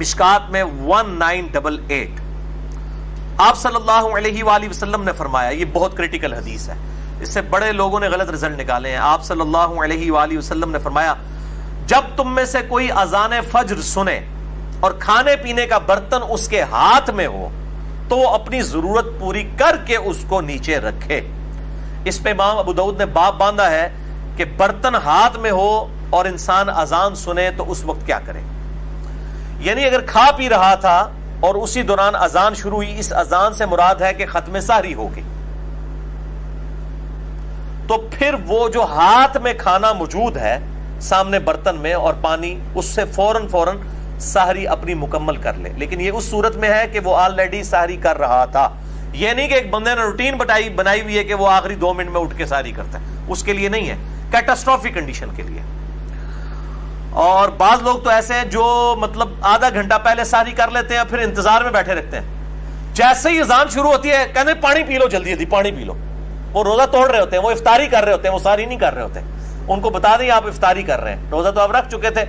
مشکات میں 1988. آپ صلی اللہ علیہ وآلہ وسلم نے فرمایا، یہ بہت کریٹیکل حدیث ہے، اس سے بڑے لوگوں نے غلط رزلٹ نکالے ہیں. آپ صلی اللہ علیہ وآلہ وسلم نے فرمایا، جب تم میں سے کوئی اذان فجر سنے اور کھانے پینے کا برتن اس کے ہاتھ میں ہو تو وہ اپنی ضرورت پوری کر کے اس کو نیچے رکھے. اس پہ امام ابو داؤد نے باب باندھا ہے کہ برتن ہاتھ میں ہو اور انسان اذان سنے تو اس وقت کیا کرے. یعنی اگر کھا پی رہا تھا اور اسی دوران اذان شروع ہوئی، اس اذان سے مراد ہے کہ ختم سحری ہو گئی، تو پھر وہ جو ہاتھ میں کھانا موجود ہے سامنے برتن میں اور پانی، اس سے فوراً سحری اپنی مکمل کر لے. لیکن یہ اس صورت میں ہے کہ وہ آلریڈی سحری کر رہا تھا. یہ نہیں کہ ایک بندے نے روٹین بنائی ہوئی ہے کہ وہ آخری 2 منٹ میں اٹھ کے سحری کرتا ہے، اس کے لیے نہیں ہے، کیٹاسٹروفک کنڈیشن کے لیے. اور بعض لوگ تو ایسے ہیں جو مطلب آدھا گھنٹہ پہلے سحری کر لیتے ہیں، پھر انتظار میں بیٹھے رہتے ہیں. جیسے ہی اذان شروع ہوتی ہے کہتے ہیں پانی پی لو، جلدی پانی پی لو. وہ روزہ توڑ رہے ہوتے ہیں، وہ افطاری کر رہے ہوتے ہیں، وہ سحری نہیں کر رہے ہوتے. ان کو بتا دیں آپ افطاری کر رہے ہیں، روزہ تو آپ رکھ چکے تھے.